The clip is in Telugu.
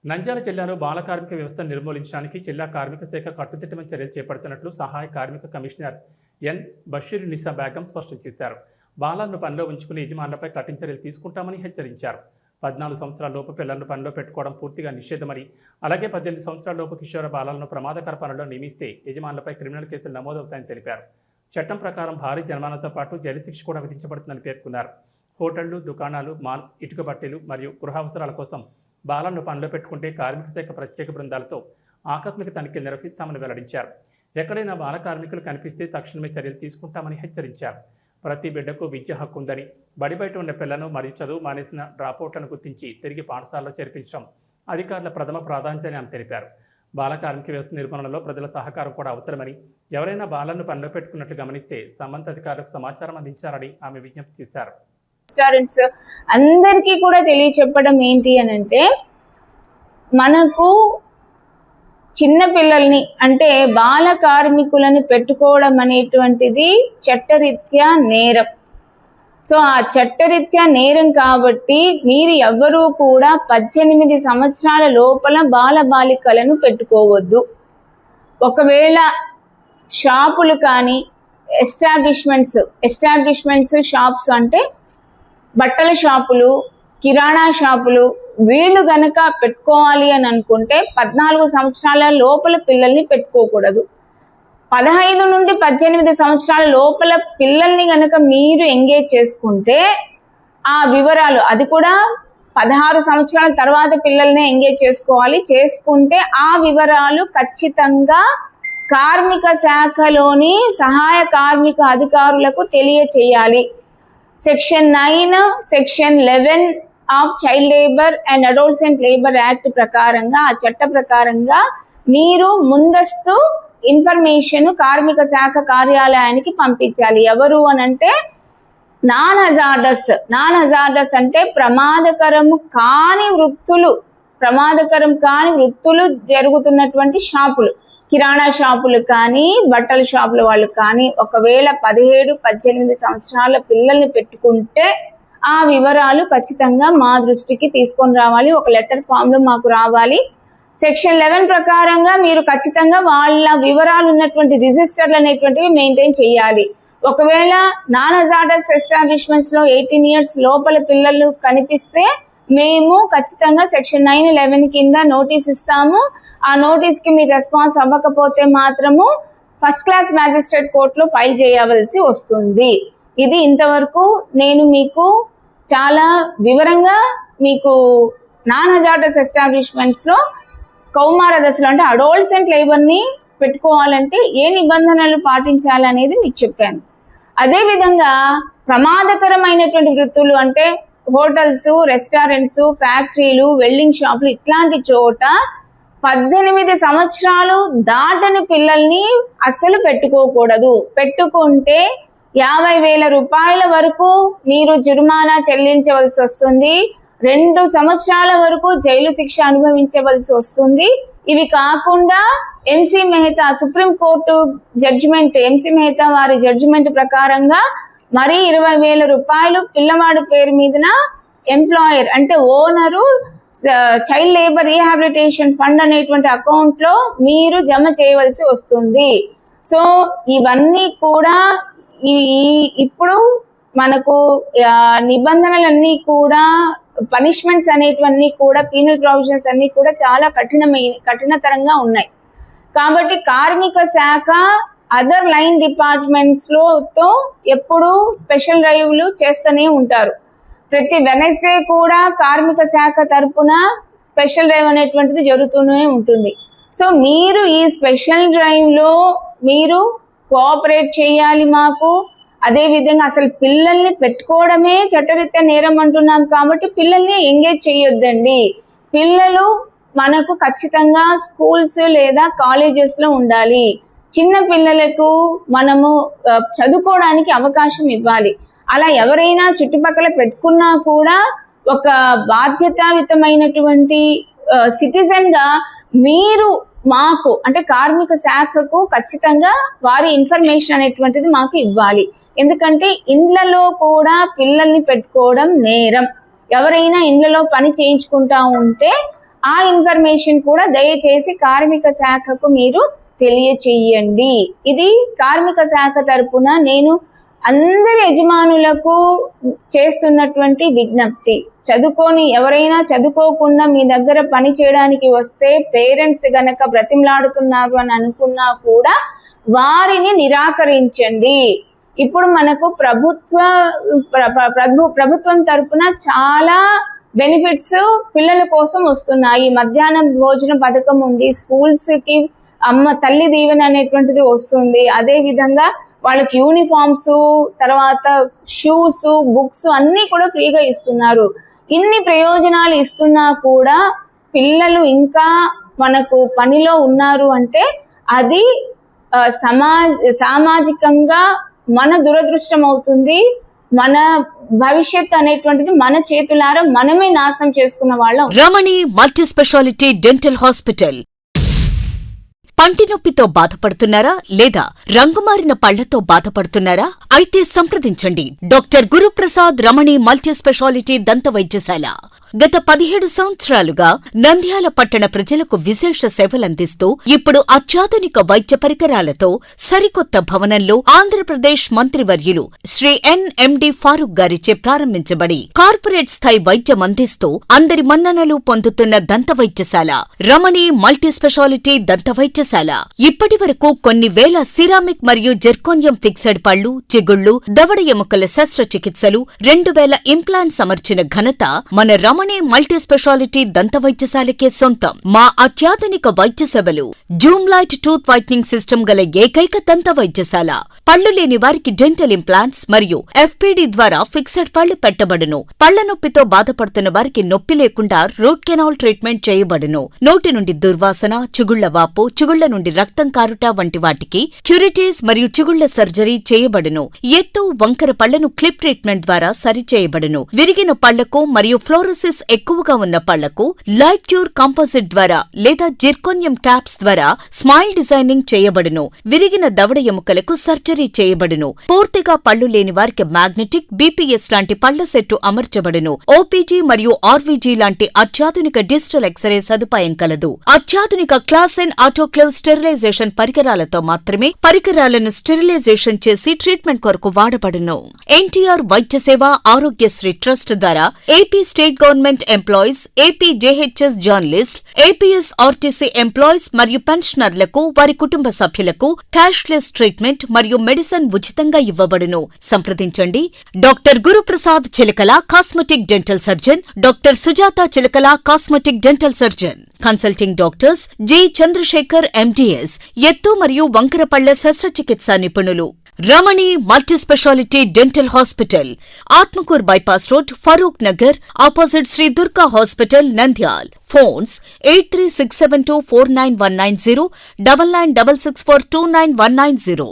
నంద్యాల జిల్లాలో బాల కార్మిక వ్యవస్థను నిర్మూలించడానికి జిల్లా కార్మిక శాఖ కట్టుదిట్టమైన చర్యలు చేపడుతున్నట్లు సహాయ కార్మిక కమిషనర్ ఎన్ బషీర్ నిసా బేగం స్పష్టం చేశారు. బాలలను పనిలో ఉంచుకునే యజమానులపై కఠిన చర్యలు తీసుకుంటామని హెచ్చరించారు. 14 సంవత్సరాల లోపు పిల్లలను పనిలో పెట్టుకోవడం పూర్తిగా నిషేధమని, అలాగే 18 సంవత్సరాల లోపు కిషోర బాలలను ప్రమాదకర పనుల్లో నియమిస్తే యజమానులపై క్రిమినల్ కేసులు నమోదవుతాయని తెలిపారు. చట్టం ప్రకారం భారీ జరిమానాతో పాటు జైలు శిక్ష కూడా విధించబడుతుందని పేర్కొన్నారు. హోటళ్లు, దుకాణాలు, మాల్, ఇటుక బట్టలు మరియు గృహావసరాల కోసం బాలలను పనిలో పెట్టుకుంటే కార్మిక శాఖ ప్రత్యేక బృందాలతో ఆకస్మిక తనిఖీలు నిర్వహిస్తామని వెల్లడించారు. ఎక్కడైనా బాల కార్మికులు కనిపిస్తే తక్షణమే చర్యలు తీసుకుంటామని హెచ్చరించారు. ప్రతి బిడ్డకు విద్య హక్కు ఉందని, బడి బయట ఉన్న పిల్లలను మరియు చదువు మానేసిన డ్రాపౌట్లను గుర్తించి తిరిగి పాఠశాలలో చేర్పించడం అధికారుల ప్రథమ ప్రాధాన్యత అని తెలిపారు. బాల కార్మిక వ్యవస్థ నిర్మాణంలో ప్రజల సహకారం కూడా అవసరమని, ఎవరైనా బాలలను పనిలో పెట్టుకున్నట్లు గమనిస్తే సంబంధిత అధికారులకు సమాచారం అందించాలని ఆమె విజ్ఞప్తి చేశారు. రెస్టారెంట్స్ అందరికీ కూడా తెలియచెప్పడం ఏంటి అని అంటే, మనకు చిన్న పిల్లల్ని అంటే బాల కార్మికులను పెట్టుకోవడం అనేటువంటిది చట్టరీత్యా నేరం. సో ఆ చట్టరీత్యా నేరం కాబట్టి మీరు ఎవ్వరూ కూడా 18 సంవత్సరాల లోపల బాల బాలికలను పెట్టుకోవద్దు. ఒకవేళ షాపులు కానీ ఎస్టాబ్లిష్మెంట్స్ షాప్స్ అంటే బట్టల షాపులు, కిరాణా షాపులు, వీళ్ళు గనక పెట్టుకోవాలి అని అనుకుంటే 14 సంవత్సరాల లోపల పిల్లల్ని పెట్టుకోకూడదు. 15 నుండి 18 సంవత్సరాల లోపల పిల్లల్ని గనక మీరు ఎంగేజ్ చేసుకుంటే ఆ వివరాలు, అది కూడా 16 సంవత్సరాల తర్వాత పిల్లల్ని ఎంగేజ్ చేసుకోవాలి. చేసుకుంటే ఆ వివరాలు ఖచ్చితంగా కార్మిక శాఖలోని సహాయ కార్మిక అధికారులకు తెలియచేయాలి. Section 9, section 11 of child labour and adolescent labour act ప్రకారంగా, ఆ చట్ట ప్రకారంగా మీరు ముందస్తు ఇన్ఫర్మేషన్ కార్మిక శాఖ కార్యాలయానికి పంపించాలి. ఎవరు అనంటే నాన్ హజార్డస్ అంటే ప్రమాదకరం కాని వృత్తులు జరుగుతున్నటువంటి షాపులు, కిరాణా షాపులు కానీ బట్టల షాపుల వాళ్ళు కానీ ఒకవేళ 17-18 సంవత్సరాల పిల్లల్ని పెట్టుకుంటే ఆ వివరాలు ఖచ్చితంగా మా దృష్టికి తీసుకొని రావాలి. ఒక లెటర్ ఫామ్లో మాకు రావాలి. సెక్షన్ 11 ప్రకారంగా మీరు ఖచ్చితంగా వాళ్ళ వివరాలు ఉన్నటువంటి రిజిస్టర్లు అనేటువంటివి మెయింటైన్ చేయాలి. ఒకవేళ నాన్ హజార్డస్ ఎస్టాబ్లిష్మెంట్స్లో 18 years లోపల పిల్లలు కనిపిస్తే మేము ఖచ్చితంగా సెక్షన్ 9-11 కింద నోటీస్ ఇస్తాము. ఆ నోటీస్కి మీరు రెస్పాన్స్ అవ్వకపోతే మాత్రము ఫస్ట్ క్లాస్ మ్యాజిస్ట్రేట్ కోర్టులో ఫైల్ చేయవలసి వస్తుంది. ఇది ఇంతవరకు నేను మీకు చాలా వివరంగా మీకు నాన్ హజార్డస్ ఎస్టాబ్లిష్మెంట్స్లో కౌమార దశలో అంటే అడోల్సెంట్ లేబర్ని పెట్టుకోవాలంటే ఏ నిబంధనలు పాటించాలనేది మీకు చెప్పాను. అదేవిధంగా ప్రమాదకరమైనటువంటి వృత్తులు అంటే హోటల్స్, రెస్టారెంట్స్, ఫ్యాక్టరీలు, వెల్డింగ్ షాపులు, ఇట్లాంటి చోట 18 సంవత్సరాలు దాటని పిల్లల్ని అస్సలు పెట్టుకోకూడదు. పెట్టుకుంటే 50,000 రూపాయల వరకు మీరు జుర్మానా చెల్లించవలసి వస్తుంది. 2 సంవత్సరాల వరకు జైలు శిక్ష అనుభవించవలసి వస్తుంది. ఇవి కాకుండా M C Mehta supreme court judgment, M C Mehta వారి జడ్జిమెంట్ ప్రకారంగా మరి 20,000 రూపాయలు పిల్లవాడి పేరు మీదన ఎంప్లాయర్ అంటే owner child labour rehabilitation fund అనేటువంటి అకౌంట్లో మీరు జమ చేయవలసి వస్తుంది. సో ఇవన్నీ కూడా ఇప్పుడు మనకు నిబంధనలన్నీ కూడా, పనిష్మెంట్స్ అనేటివన్నీ కూడా, పీనల్ ప్రొవిజన్స్ అన్నీ కూడా చాలా కఠినతరంగా ఉన్నాయి. కాబట్టి కార్మిక శాఖ అదర్ లైన్ డిపార్ట్మెంట్స్తో ఎప్పుడూ స్పెషల్ డ్రైవ్లు చేస్తూనే ఉంటారు. ప్రతి వెనస్డే కూడా కార్మిక శాఖ తరపున స్పెషల్ డ్రైవ్ అనేటువంటిది జరుగుతూనే ఉంటుంది. సో మీరు ఈ స్పెషల్ డ్రైవ్లో మీరు కోఆపరేట్ చేయాలి మాకు. అదేవిధంగా అసలు పిల్లల్ని పెట్టుకోవడమే చట్టరీత్యా నేరం అంటున్నాం కాబట్టి పిల్లల్ని ఎంగేజ్ చేయొద్దండి. పిల్లలు మనకు ఖచ్చితంగా స్కూల్స్ లేదా కాలేజెస్లో ఉండాలి. చిన్న పిల్లలకు మనము చదువుకోవడానికి అవకాశం ఇవ్వాలి. అలా ఎవరైనా చుట్టుపక్కల పెట్టుకున్నా కూడా ఒక బాధ్యతాయుతమైనటువంటి సిటిజన్గా మీరు మాకు అంటే కార్మిక శాఖకు ఖచ్చితంగా వారి ఇన్ఫర్మేషన్ అనేటువంటిది మాకు ఇవ్వాలి. ఎందుకంటే ఇండ్లలో కూడా పిల్లల్ని పెట్టుకోవడం నేరం. ఎవరైనా ఇండ్లలో పని చేయించుకుంటా ఉంటే ఆ ఇన్ఫర్మేషన్ కూడా దయచేసి కార్మిక శాఖకు మీరు తెలియచేయండి. ఇది కార్మిక శాఖ తరపున నేను అందరి యజమానులకు చేస్తున్నటువంటి విజ్ఞప్తి. ఎవరైనా చదువుకోకుండా మీ దగ్గర పని చేయడానికి వస్తే పేరెంట్స్ గనక బ్రతిమలాడుతున్నారు అని అనుకున్నా కూడా వారిని నిరాకరించండి. ఇప్పుడు మనకు ప్రభుత్వం తరపున చాలా బెనిఫిట్స్ పిల్లల కోసం వస్తున్నాయి. మధ్యాహ్నం భోజన పథకం ఉంది, స్కూల్స్ కి తల్లి దీవెన అనేటువంటిది వస్తుంది. అదే విధంగా వాళ్ళకి యూనిఫామ్స్, తర్వాత షూస్, బుక్స్ అన్నీ కూడా ఫ్రీగా ఇస్తున్నారు. ఇన్ని ప్రయోజనాలు ఇస్తున్నా కూడా పిల్లలు ఇంకా మనకు పనిలో ఉన్నారు అంటే అది సామాజికంగా మన దురదృష్టం అవుతుంది. మన భవిష్యత్ అనేటువంటిది మన చేతులారా మనమే నాశనం చేసుకున్న వాళ్ళం. రమణి మల్టీ స్పెషాలిటీ డెంటల్ హాస్పిటల్. పంటి నొప్పితో బాధపడుతున్నారా లేదా రంగుమారిన పళ్లతో బాధపడుతున్నారా? అయితే సంప్రదించండి డాక్టర్ గురుప్రసాద్ రమణి మల్టీ స్పెషాలిటీ దంత వైద్యశాల. గత 17 సంవత్సరాలుగా నంద్యాల పట్టణ ప్రజలకు విశేష సేవలందిస్తూ ఇప్పుడు అత్యాధునిక వైద్య పరికరాలతో సరికొత్త భవనంలో ఆంధ్రప్రదేశ్ మంత్రివర్యులు శ్రీ ఎన్ఎండి ఫారూక్ గారిచే ప్రారంభించబడి కార్పొరేట్ స్థాయి వైద్యం అందిస్తూ అందరి మన్ననలు పొందుతున్న దంత వైద్యశాల రమణి మల్టీ స్పెషాలిటీ దంత వైద్యశాల ఇప్పటి వరకు కొన్ని వేల సిరామిక్ మరియు జెర్కోనియం ఫిక్సెడ్ పళ్లు, చిగుళ్లు, దవడ ఎముకల శస్త్రచికిత్సలు, 2000 ఇంప్లాంట్స్ అమర్చిన ఘనత మన రమణి మల్టీ స్పెషాలిటీ దంత వైద్యశాలకే సొంతం. మా అత్యాధునిక వైద్య సేవలు Zoom light tooth whitening system గల ఏకైక దంత వైద్యశాల. పళ్లు లేని వారికి డెంటల్ ఇంప్లాంట్స్ మరియు ఎఫ్పిడి ద్వారా ఫిక్సెడ్ పళ్లు పెట్టబడును. పళ్ల నొప్పితో బాధపడుతున్న వారికి నొప్పి లేకుండా రూట్ కెనాల్ ట్రీట్మెంట్ చేయబడును. నోటి నుండి దుర్వాసన, చిగుళ్ల వాపు, చిగుళ్ల నుండి రక్తం కారుట వంటి వాటికి క్యూరిటీస్ మరియు చిగుళ్ల సర్జరీ చేయబడును. ఎత్తు, వంకర పళ్లను క్లిప్ ట్రీట్మెంట్ ద్వారా సరిచేయబడును. విరిగిన పళ్లకు మరియు ఫ్లోరోసిస్ ఎక్కువగా ఉన్న పళ్లకు లైట్ క్యూర్ కాంపోజిట్ ద్వారా లేదా జిర్కోనియం క్యాప్స్ ద్వారా స్మైల్ డిజైనింగ్ చేయబడును. విరిగిన దవడ ఎముకలకు సర్జరీ చేయబడును. పూర్తిగా పళ్లు లేని వారికి మ్యాగ్నెటిక్, బీపీఎస్ లాంటి పళ్ల సెట్టు అమర్చబడును. ఓపీజీ మరియు ఆర్వీజీ లాంటి అత్యాధునిక డిజిటల్ ఎక్స్రే సదుపాయం కలదు. అత్యాధునిక క్లాస్ ఎన్ ఆటోక్లేవ్ స్టెరిలైజేషన్ పరికరాలతో మాత్రమే పరికరాలను స్టెరిలైజేషన్ చేసి ట్రీట్మెంట్ కొరకు వాడబడును. ఎన్టీఆర్ వైద్య సేవ ఆరోగ్యశ్రీ ట్రస్ట్ ద్వారా AP state government employees, AP JHS journalist, APS RTC employees మరియు పెన్షనర్లకు వారి కుటుంబ సభ్యులకు క్యాష్లెస్ ట్రీట్మెంట్ మరియు మెడిసిన్ ఉచితంగా ఇవ్వబడును. సంప్రదించండి doctor Guruprasad Chilakala cosmetic dental surgeon, doctor Sujatha Chilakala cosmetic dental surgeon. Consulting doctors G Chandrasekhar MDS, ఎత్తు మరియు వంకర పళ్ల శస్త్రచికిత్సా నిపుణులు. Ramani multi speciality dental hospital, Atmakur bypass road, Farooq Nagar, opposite Sri Durga hospital, Nandyal. Phones 8367249190, 9966429190.